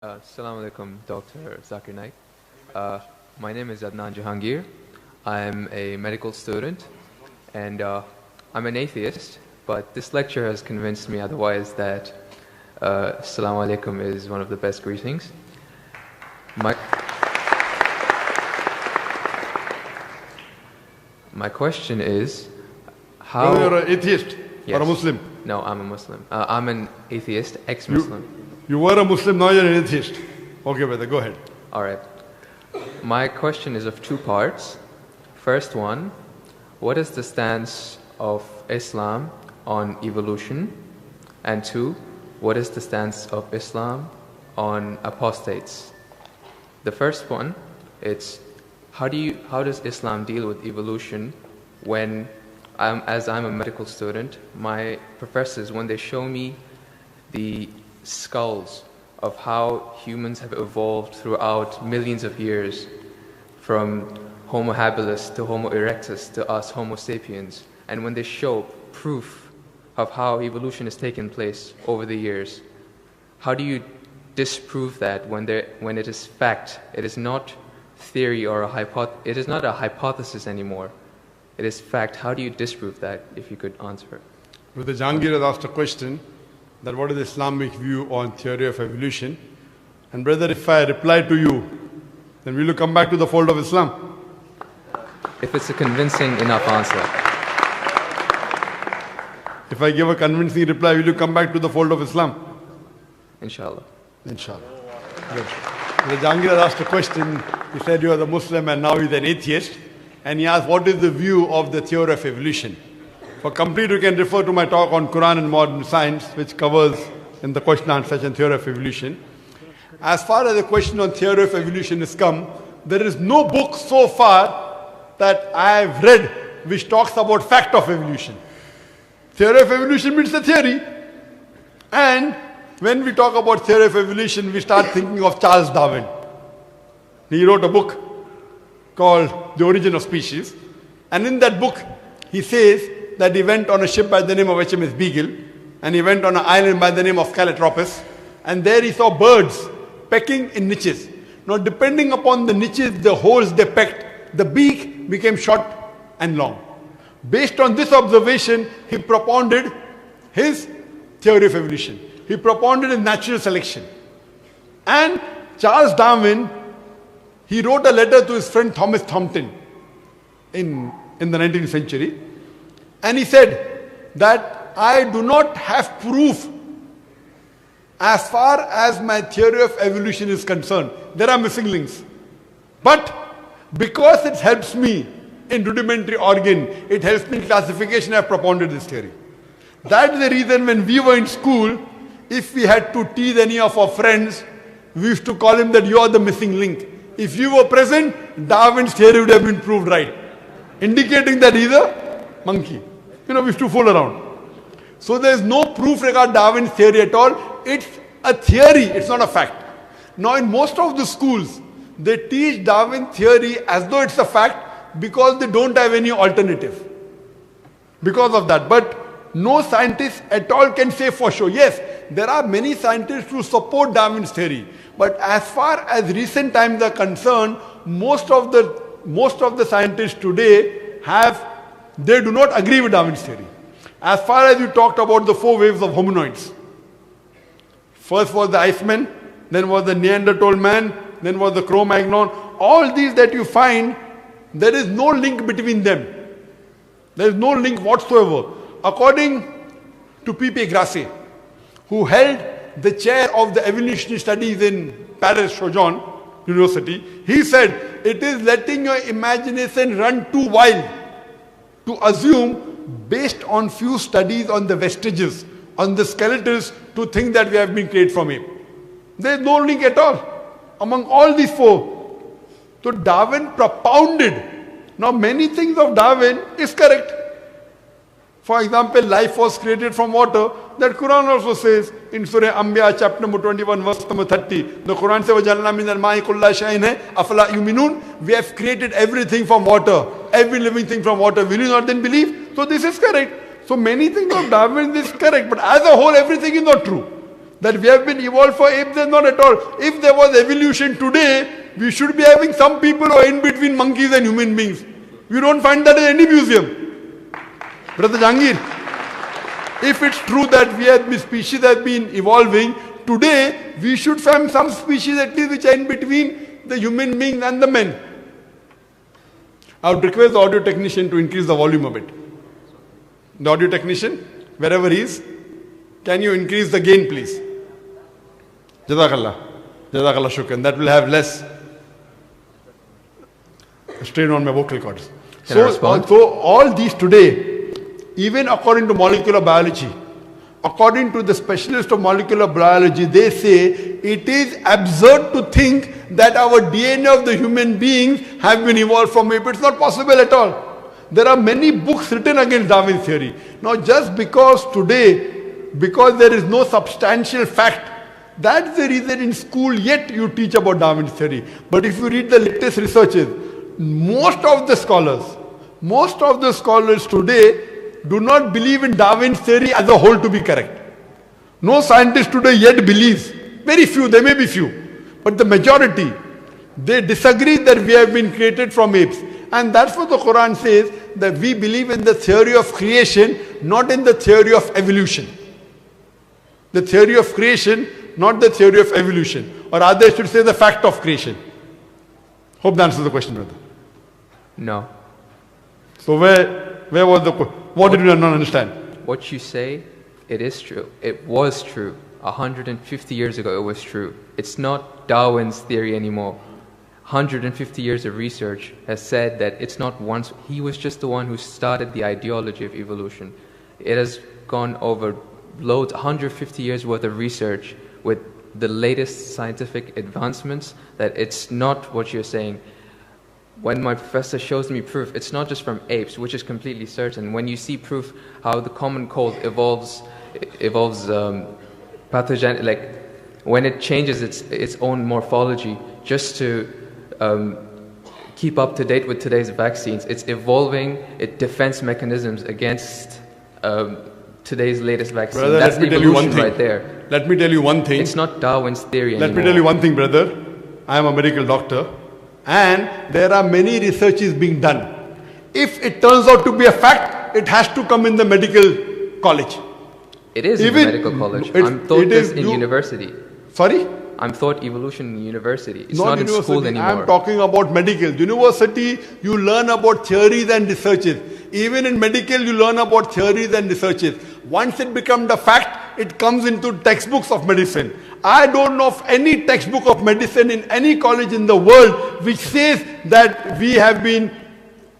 Assalamu alaikum, Dr. Zakir Naik. My name is Adnan Jahangir. I'm a medical student and I'm an atheist, but this lecture has convinced me otherwise that Assalamu alaikum is one of the best greetings. My question is, how... You're an atheist Yes. or a Muslim? No, I'm a Muslim. I'm an atheist, ex-Muslim. You were a Muslim, now you're an atheist. Okay, brother, go ahead. All right. My question is of two parts. First one, what is the stance of Islam on evolution? And two, what is the stance of Islam on apostates? The first one, it's how does Islam deal with evolution when, as I'm a medical student, my professors, when they show me the skulls of how humans have evolved throughout millions of years, from Homo habilis to Homo erectus to us Homo sapiens, and when they show proof of how evolution has taken place over the years, how do you disprove that when it is fact? It is not theory or it is not a hypothesis anymore. It is fact. How do you disprove that, if you could answer it? Brother Jahangir has asked a question that what is the Islamic view on theory of evolution? And brother, if I reply to you, then will you come back to the fold of Islam? If it's a convincing enough answer. If I give a convincing reply, will you come back to the fold of Islam? Inshallah. Inshallah. Good. Brother Jahangir has asked a question. He said you are the Muslim and now he's an atheist. And he asked what is the view of the theory of evolution? For complete, you can refer to my talk on Quran and modern science, which covers in the question and answer session theory of evolution. As far as the question on theory of evolution is come, there is no book so far that I have read which talks about fact of evolution. Theory of evolution means the theory. And when we talk about theory of evolution, we start thinking of Charles Darwin. He wrote a book called The Origin of Species. And in that book, he says that he went on a ship by the name of HMS Beagle, and he went on an island by the name of Calotropis, and there he saw birds pecking in niches. Now, depending upon the niches, the holes they pecked, the beak became short and long. Based on this observation, he propounded his theory of evolution. He propounded his natural selection. And Charles Darwin, he wrote a letter to his friend Thomas Thompson in the 19th century. And he said that I do not have proof as far as my theory of evolution is concerned. There are missing links. But because it helps me in rudimentary organ, it helps me in classification, I have propounded this theory. That's the reason when we were in school, if we had to tease any of our friends, we used to call him that you are the missing link. If you were present, Darwin's theory would have been proved right, indicating that he's a monkey. We used to fool around. So there is no proof regarding Darwin's theory at all. It's a theory, it's not a fact. Now in most of the schools, they teach Darwin theory as though it's a fact because they don't have any alternative. Because of that. But no scientist at all can say for sure. Yes, there are many scientists who support Darwin's theory. But as far as recent times are concerned, most of the scientists today they do not agree with Darwin's theory. As far as you talked about the 4 waves of hominoids. First was the Iceman, then was the Neanderthal man, then was the Cro-Magnon. All these that you find, there is no link between them. There is no link whatsoever. According to P.P. Grassi, who held the chair of the evolutionary studies in Paris Sorbonne University, he said, it is letting your imagination run too wild to assume, based on few studies on the vestiges, on the skeletons, to think that we have been created from ape. There is no link at all among all these 4. So Darwin propounded. Now many things of Darwin is correct. For example, life was created from water. That Quran also says in Surah Anbiya chapter number 21 verse number 30. The Quran says, وَجَعَلْنَا مِنَ الْمَاءِ كُلَّ شَيْءٍ أَفَلَا يُؤْمِنُونَ. We have created everything from water. Every living thing from water. Will you not then believe? So this is correct. So many things of Darwin is correct. But as a whole, everything is not true. That we have been evolved for apes, not at all. If there was evolution today, we should be having some people who are in between monkeys and human beings. You don't find that in any museum. Brother Jangir, if it's true that species have been evolving, today we should find some species at least which are in between the human beings and the men. I would request the audio technician to increase the volume a bit. The audio technician, wherever he is, can you increase the gain, please? Jazakallah. Jazakallah shukran. That will have less strain on my vocal cords. So all these today, even according to molecular biology, according to the specialist of molecular biology, they say it is absurd to think that our DNA of the human beings have been evolved from ape. It's not possible at all. There are many books written against Darwin's theory. Now just because there is no substantial fact, that's the reason in school yet you teach about Darwin's theory. But if you read the latest researches, most of the scholars today do not believe in Darwin's theory as a whole to be correct. No scientist today yet believes. Very few, there may be few. But the majority, they disagree that we have been created from apes. And that's what the Quran says, that we believe in the theory of creation, not in the theory of evolution. The theory of creation, not the theory of evolution. Or rather, I should say the fact of creation. Hope that answers the question, brother. No. So where was the question? What did you not understand? What you say, it is true. It was true. 150 years ago, it was true. It's not Darwin's theory anymore. 150 years of research has said that it's not once. He was just the one who started the ideology of evolution. It has gone over loads, 150 years worth of research with the latest scientific advancements, that it's not what you're saying. When my professor shows me proof, it's not just from apes, which is completely certain. When you see proof how the common cold evolves pathogen, like when it changes its own morphology just to keep up to date with today's vaccines, it's evolving its defense mechanisms against today's latest vaccine. Brother, that's let me tell you one thing. Right there. Let me tell you one thing. It's not Darwin's theory anymore. Let me tell you one thing, brother. I am a medical doctor, and there are many researches being done. If it turns out to be a fact, it has to come in the medical college. It is in the medical college. I'm taught this in university. Sorry? I'm taught evolution in university. It's not in school anymore. I'm talking about medical. University, you learn about theories and researches. Even in medical, you learn about theories and researches. Once it becomes a fact, it comes into textbooks of medicine. I don't know of any textbook of medicine in any college in the world which says that we have been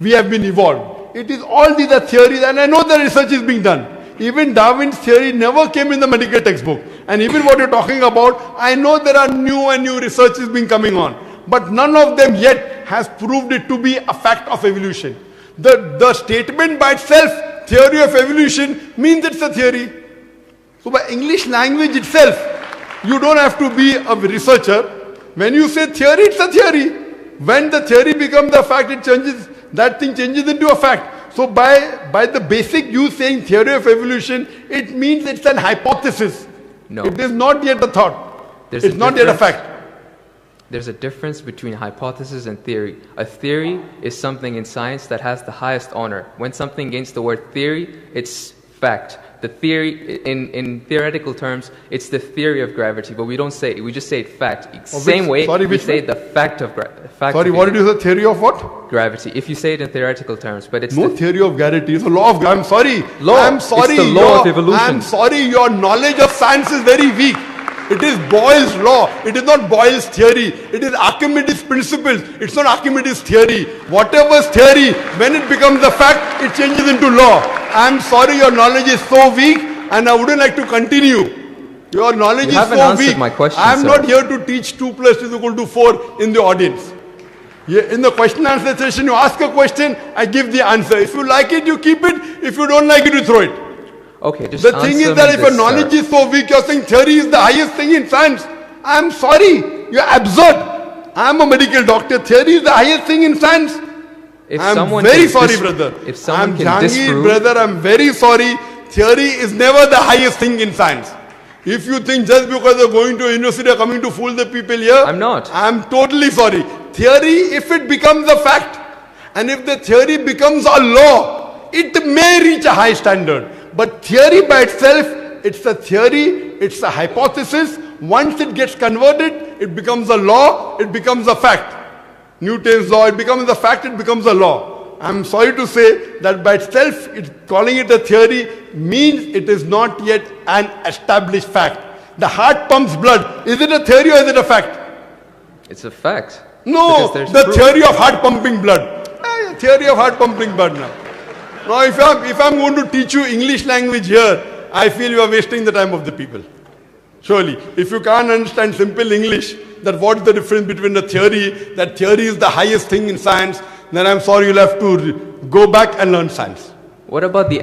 evolved. It is all these are theories, and I know the research is being done. Even Darwin's theory never came in the medical textbook. And even what you're talking about, I know there are new and new researches being coming on. But none of them yet has proved it to be a fact of evolution. The statement by itself, theory of evolution, means it's a theory. So by English language itself, you don't have to be a researcher. When you say theory, it's a theory. When the theory becomes a fact, it changes, that thing changes into a fact. So by the basic you saying theory of evolution, it means it's an hypothesis. No. It is not yet a thought. It's not yet a fact. There's a difference between hypothesis and theory. A theory is something in science that has the highest honor. When something gains the word theory, it's fact. The theory, in theoretical terms, it's the theory of gravity, but we don't say it, we just say it fact. Same way, we say the fact of gravity. Sorry, what did you say? Theory of what? Gravity. If you say it in theoretical terms, but it's no theory of gravity. It's a law of gravity. I'm sorry. I'm sorry. It's the law of evolution. I'm sorry. Your knowledge of science is very weak. It is Boyle's law. It is not Boyle's theory. It is Archimedes' principles. It's not Archimedes' theory. Whatever's theory, when it becomes a fact, it changes into law. I'm sorry, your knowledge is so weak, and I wouldn't like to continue. Your knowledge is so weak. My question, I'm not here to teach 2 + 2 = 4 in the audience. In the question answer session, you ask a question, I give the answer. If you like it, you keep it. If you don't like it, you throw it. Okay, just the thing is that if your knowledge is so weak, you're saying theory is the highest thing in science. I'm sorry, you're absurd. I'm a medical doctor. Theory is the highest thing in science. I'm very sorry, brother. If someone I'm very sorry. Theory is never the highest thing in science. If you think just because they're going to a university are coming to fool the people here, I'm not. I'm totally sorry. Theory, if it becomes a fact, and if the theory becomes a law, it may reach a high standard. But theory by itself, it's a theory, it's a hypothesis. Once it gets converted, it becomes a law, it becomes a fact. Newton's law, it becomes a fact, it becomes a law. I'm sorry to say that by itself, calling it a theory means it is not yet an established fact. The heart pumps blood. Is it a theory or is it a fact? It's a fact. No, Because there's the proof. theory of heart pumping blood. Theory of heart pumping blood now. Now if I'm going to teach you English language here, I feel you are wasting the time of the people. Surely, if you can't understand simple English, that what's the difference between the theory, that theory is the highest thing in science, then I'm sorry, you'll have to go back and learn science. What about the